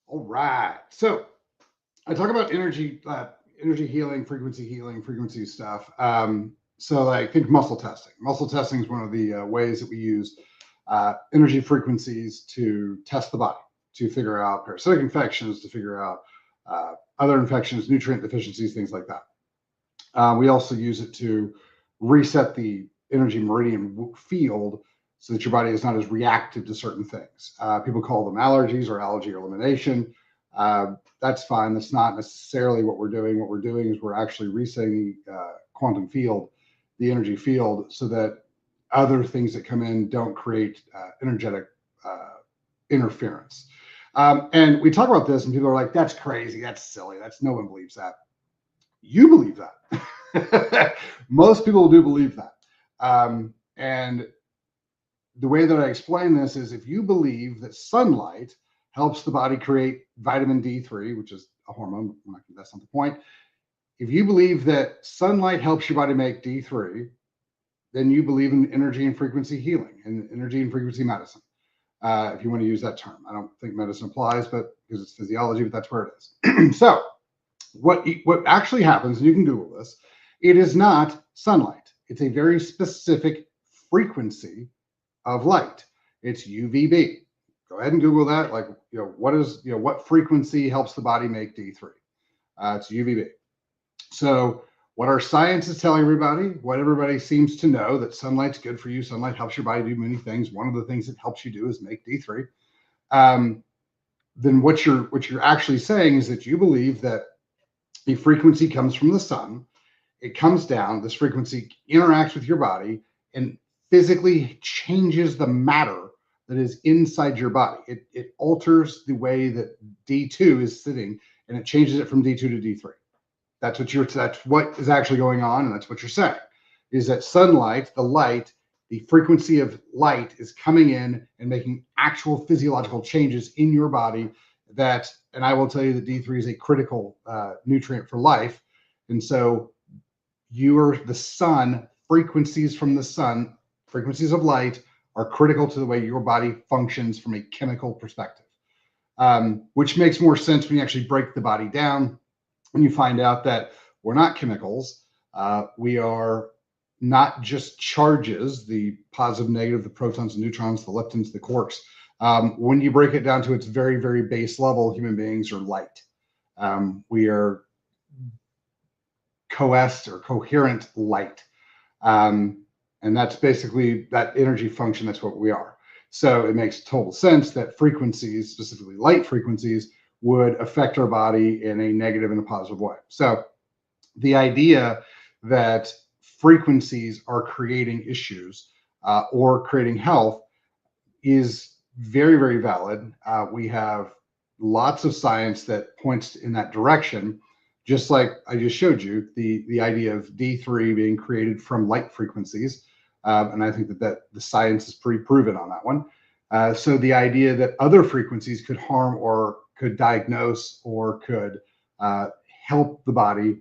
All right. So I talk about energy healing, frequency stuff. So like think muscle testing. Muscle testing is one of the ways that we use energy frequencies to test the body, to figure out parasitic infections, to figure out other infections, nutrient deficiencies, things like that. We also use it to reset the energy meridian field so that your body is not as reactive to certain things. People call them allergies or allergy elimination. That's fine. That's not necessarily what we're doing. What we're doing is we're actually resetting the quantum field, the energy field, so that other things that come in don't create energetic uh, interference. And we talk about this, and people are like, "That's crazy. That's silly. That's no one believes that." You believe that. Most people do believe that. And the way that I explain this is if you believe that sunlight helps the body create vitamin D3, which is a hormone, that's not the point. If you believe that sunlight helps your body make D3, then you believe in energy and frequency healing and energy and frequency medicine. If you want to use that term, I don't think medicine applies, but because it's physiology, but that's where it is. So what actually happens, and you can Google this, it is not sunlight. It's a very specific frequency of light. It's UVB. Go ahead and Google that. Like, what frequency helps the body make D3? It's UVB. So what our science is telling everybody, what everybody seems to know, that sunlight's good for you. Sunlight helps your body do many things. One of the things it helps you do is make D3. Then what you're actually saying is that you believe that the frequency comes from the sun. It comes down. This frequency interacts with your body and physically changes the matter that is inside your body. It alters the way that D2 is sitting, and it changes it from D2 to D3. That's what is actually going on, and that's what you're saying. Is that sunlight, the light, the frequency of light is coming in and making actual physiological changes in your body. And I will tell you that D3 is a critical nutrient for life, and so the sun, frequencies from the sun, frequencies of light are critical to the way your body functions from a chemical perspective, which makes more sense when you actually break the body down, when you find out that we're not chemicals. We are not just charges, the positive, negative, the protons, the neutrons, the leptons, the quarks. When you break it down to its very, very base level, human beings are light. We are coessed or coherent light. And that's basically that energy function. That's what we are. So it makes total sense that frequencies, specifically light frequencies, would affect our body in a negative and a positive way. So the idea that frequencies are creating issues or creating health is very, very valid. We have lots of science that points in that direction. Just like I just showed you, the idea of D3 being created from light frequencies. And I think that the science is pretty proven on that one. So the idea that other frequencies could harm or could diagnose or could help the body,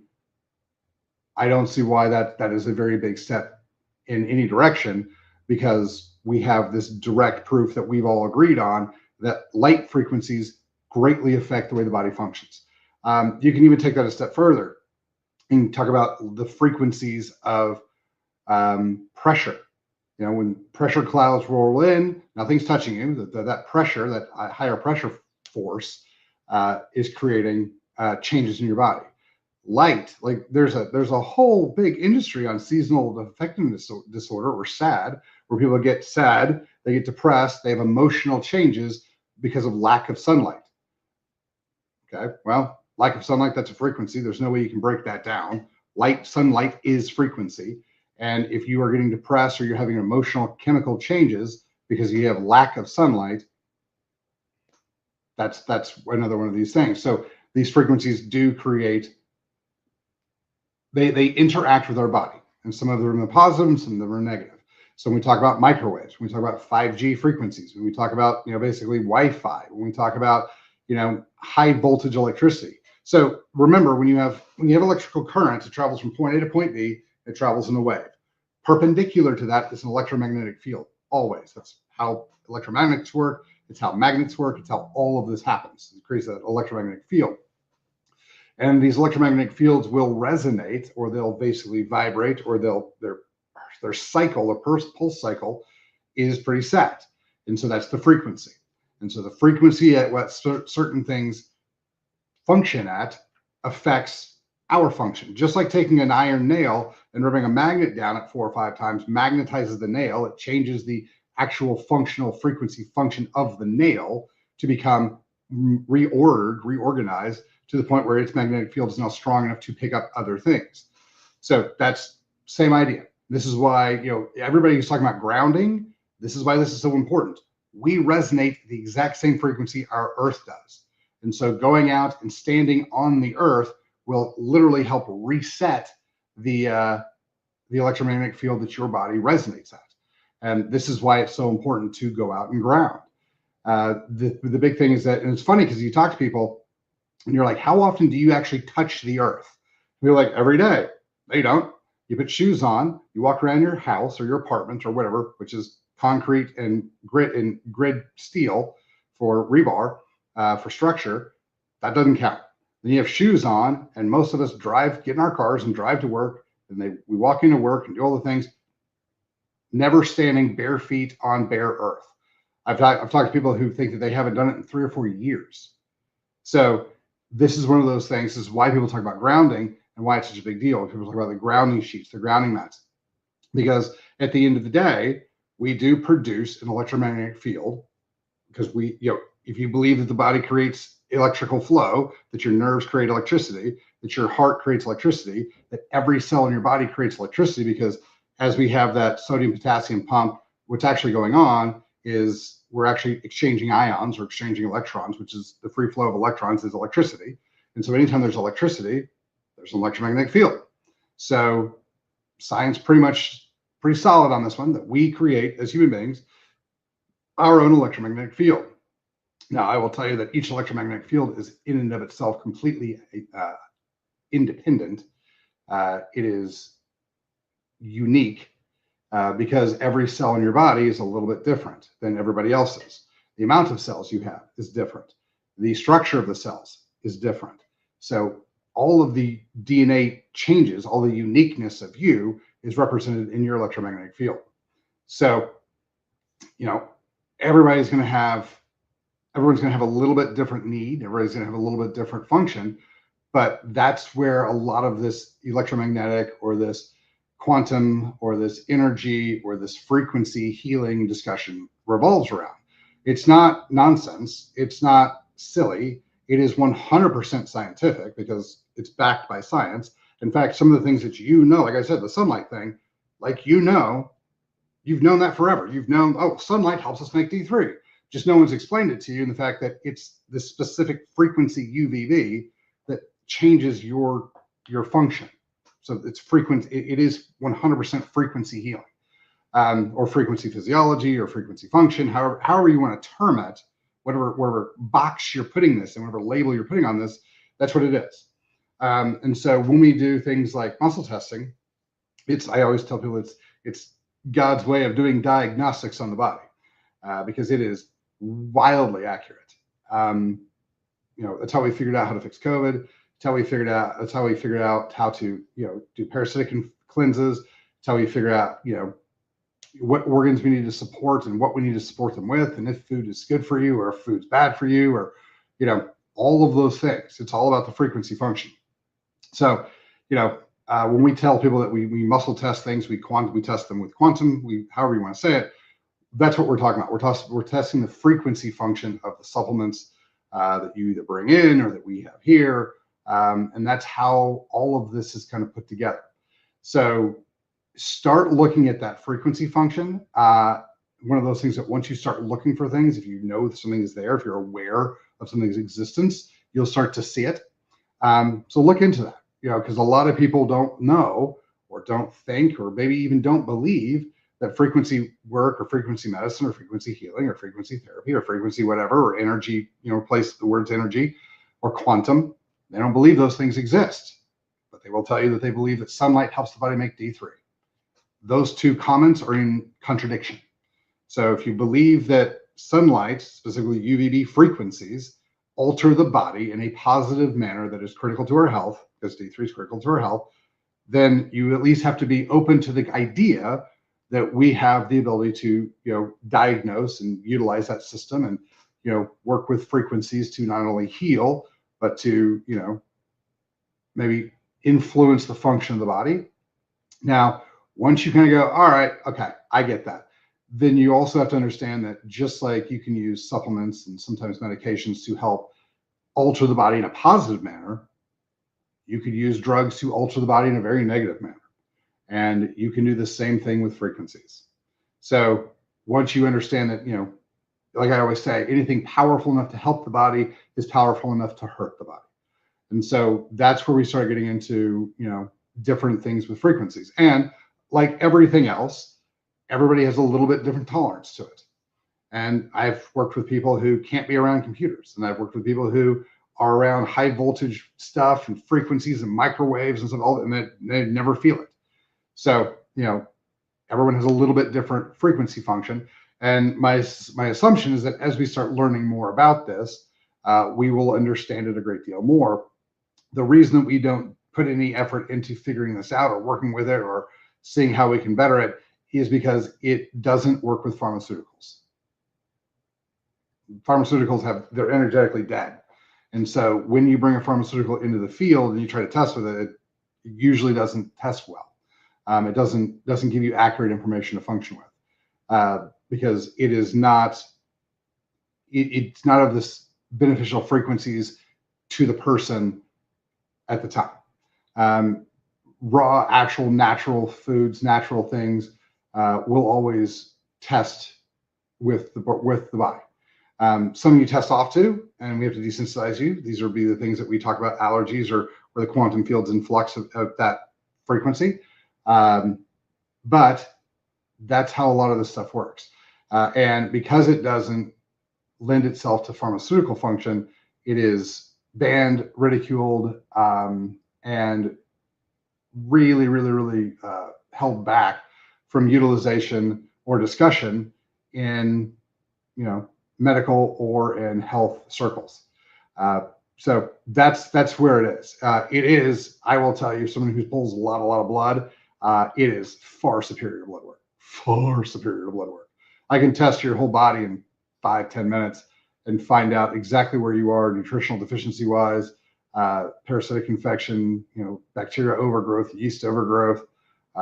I don't see why that is a very big step in any direction, because we have this direct proof that we've all agreed on that light frequencies greatly affect the way the body functions. You can even take that a step further and talk about the frequencies of pressure. When pressure clouds roll in, nothing's touching you. That pressure, that higher pressure force, is creating changes in your body. Light, like there's a whole big industry on seasonal affective disorder, or SAD, where people get sad, they get depressed, they have emotional changes because of lack of sunlight. Okay, well, lack of sunlight, that's a frequency. There's no way you can break that down. Sunlight is frequency. And if you are getting depressed or you're having emotional chemical changes because you have lack of sunlight, that's another one of these things. So these frequencies do create, they interact with our body, and some of them are positive and some of them are negative. So when we talk about microwaves, when we talk about 5G frequencies, when we talk about basically Wi-Fi, when we talk about high voltage electricity. So remember, when you have electrical current, it travels from point A to point B. It travels in a wave. Perpendicular to that is an electromagnetic field. Always. That's how electromagnets work. It's how magnets work. It's how all of this happens. It creates an electromagnetic field. And these electromagnetic fields will resonate, or they'll basically vibrate, or their cycle, their pulse cycle, is pretty set. And so that's the frequency. And so the frequency at what certain things function at affects our function. Just like taking an iron nail and rubbing a magnet down it 4 or 5 times magnetizes the nail, it changes the actual functional frequency function of the nail to become reorganized to the point where its magnetic field is now strong enough to pick up other things. So that's same idea. This is why, everybody who's talking about grounding, this is why this is so important. We resonate the exact same frequency our Earth does. And so going out and standing on the Earth will literally help reset the electromagnetic field that your body resonates at. And this is why it's so important to go out and ground. The big thing is that, and it's funny because you talk to people and you're like, how often do you actually touch the Earth? And you're like, every day. They don't. You put shoes on, you walk around your house or your apartment or whatever, which is concrete and grid steel for rebar, for structure. That doesn't count. Then you have shoes on, and most of us get in our cars and drive to work, and we walk into work and do all the things, never standing bare feet on bare earth. I've talked to people who think that they haven't done it in 3 or 4 years. So this is one of those things. This is why people talk about grounding and why it's such a big deal. People talk about the grounding sheets, the grounding mats, because at the end of the day, we do produce an electromagnetic field because if you believe that the body creates electrical flow, that your nerves create electricity, that your heart creates electricity, that every cell in your body creates electricity, because as we have that sodium potassium pump, what's actually going on is we're actually exchanging ions or exchanging electrons, which is the free flow of electrons is electricity. And so anytime there's electricity, there's an electromagnetic field. So science pretty solid on this one, that we create as human beings our own electromagnetic field. Now, I will tell you that each electromagnetic field is in and of itself completely independent. It is unique because every cell in your body is a little bit different than everybody else's. The amount of cells you have is different. The structure of the cells is different. So all of the DNA changes, all the uniqueness of you is represented in your electromagnetic field. So, everyone's going to have a little bit different need. Everybody's going to have a little bit different function, but that's where a lot of this electromagnetic or this quantum or this energy or this frequency healing discussion revolves around. It's not nonsense. It's not silly. It is 100% scientific because it's backed by science. In fact, some of the things that like I said, the sunlight thing, you've known that forever. You've known, sunlight helps us make D3. Just no one's explained it to you in the fact that it's the specific frequency UVB that changes your function. So it's frequency. It is 100% frequency healing, or frequency physiology, or frequency function, however you want to term it, whatever box you're putting this in, whatever label you're putting on this, that's what it is. And so when we do things like muscle testing, I always tell people it's God's way of doing diagnostics on the body, because it is wildly accurate. That's how we figured out how to fix COVID. That's how we figured out how to, do parasitic cleanses. That's how we figure out, what organs we need to support and what we need to support them with, and if food is good for you or if food's bad for you, or, all of those things. It's all about the frequency function. So, when we tell people that we muscle test things, we test them with quantum, however you want to say it, that's what we're talking about. We're testing the frequency function of the supplements that you either bring in or that we have here. And that's how all of this is kind of put together. So start looking at that frequency function. One of those things that once you start looking for things, if you know something is there, if you're aware of something's existence, you'll start to see it. So look into that, because a lot of people don't know or don't think or maybe even don't believe that frequency work or frequency medicine or frequency healing or frequency therapy or frequency whatever, or energy, replace the words energy or quantum. They don't believe those things exist, but they will tell you that they believe that sunlight helps the body make D3. Those two comments are in contradiction. So if you believe that sunlight, specifically UVB frequencies, alter the body in a positive manner that is critical to our health, because D3 is critical to our health, then you at least have to be open to the idea that we have the ability to, diagnose and utilize that system and, work with frequencies to not only heal, but to, maybe influence the function of the body. Now, once you kind of go, all right, okay, I get that. Then you also have to understand that just like you can use supplements and sometimes medications to help alter the body in a positive manner, you could use drugs to alter the body in a very negative manner. And you can do the same thing with frequencies. So once you understand that, like I always say, anything powerful enough to help the body is powerful enough to hurt the body. And so that's where we start getting into, different things with frequencies. And like everything else, everybody has a little bit different tolerance to it. And I've worked with people who can't be around computers, and I've worked with people who are around high voltage stuff and frequencies and microwaves and stuff, and they never feel it. So, everyone has a little bit different frequency function. And my assumption is that as we start learning more about this, we will understand it a great deal more. The reason that we don't put any effort into figuring this out or working with it or seeing how we can better it is because it doesn't work with pharmaceuticals. Pharmaceuticals they're energetically dead. And so when you bring a pharmaceutical into the field and you try to test with it, it usually doesn't test well. It doesn't give you accurate information to function with, because it is not, it's not of this beneficial frequencies to the person at the time. Raw, actual, natural foods, natural things will always test with the body. Some you test off to, and we have to desensitize you. These will be the things that we talk about, allergies or where the quantum field's in flux of that frequency. But that's how a lot of this stuff works. And because it doesn't lend itself to pharmaceutical function, it is banned, ridiculed, and really, really, really held back from utilization or discussion in, medical or in health circles. So that's where it is. It is, I will tell you, someone who pulls a lot of blood, it is far superior to blood work. Far superior to blood work. I can test your whole body in 5-10 minutes and find out exactly where you are nutritional deficiency wise, parasitic infection, bacteria overgrowth, yeast overgrowth,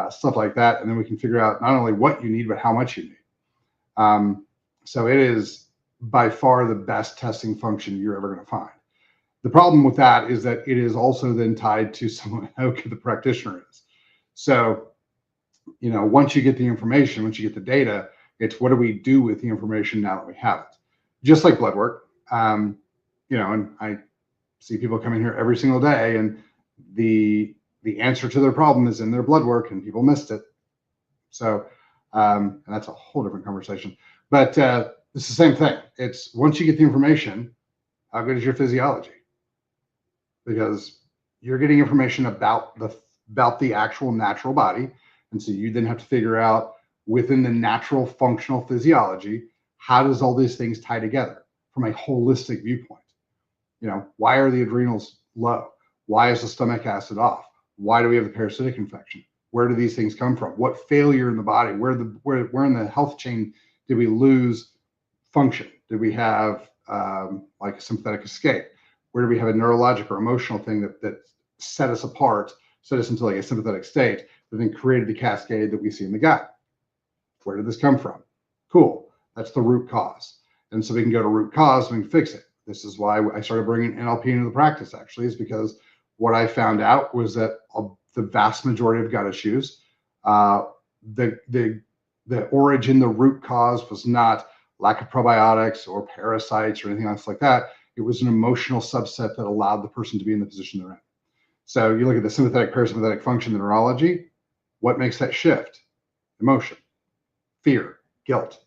stuff like that. And then we can figure out not only what you need, but how much you need. So it is by far the best testing function you're ever going to find. The problem with that is that it is also then tied to someone how good the practitioner is. So, once you get the information, once you get the data, it's what do we do with the information now that we have it? Just like blood work, and I see people coming here every single day, and the answer to their problem is in their blood work, and people missed it. So, and that's a whole different conversation. But it's the same thing. It's once you get the information, how good is your physiology? Because you're getting information about the actual natural body, and so you then have to figure out within the natural functional physiology, how does all these things tie together from a holistic viewpoint? Why are the adrenals low? Why is the stomach acid off? Why do we have the parasitic infection? Where do these things come from? What failure in the body? Where in the health chain did we lose function? Did we have like a sympathetic escape? Where do we have a neurologic or emotional thing that set us apart, set us into like a sympathetic state, that then created the cascade that we see in the gut? Where did this come from? Cool. That's the root cause. And so we can go to root cause and we can fix it. This is why I started bringing NLP into the practice, actually, is because what I found out was that the vast majority of gut issues, the origin, the root cause was not lack of probiotics or parasites or anything else like that. It was an emotional subset that allowed the person to be in the position they're in. So you look at the sympathetic, parasympathetic function, the neurology, what makes that shift? Emotion, fear, guilt,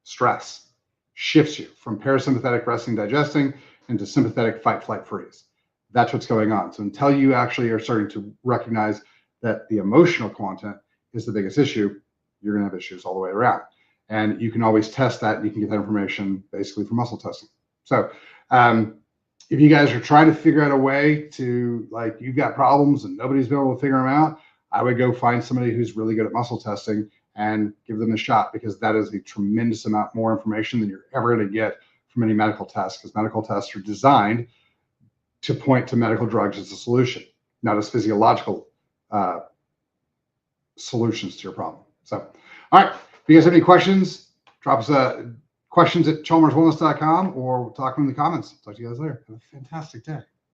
stress, shifts you from parasympathetic resting, digesting into sympathetic fight, flight, freeze. That's what's going on. So until you actually are starting to recognize that the emotional content is the biggest issue, you're going to have issues all the way around. And you can always test that. And you can get that information basically from muscle testing. So if you guys are trying to figure out a way to, like, you've got problems and nobody's been able to figure them out, I would go find somebody who's really good at muscle testing and give them a shot, because that is a tremendous amount more information than you're ever going to get from any medical test, because medical tests are designed to point to medical drugs as a solution, not as physiological solutions to your problem. So, all right, if you guys have any questions, drop us questions at chalmerswellness.com or talk in the comments. Talk to you guys later. Have a fantastic day.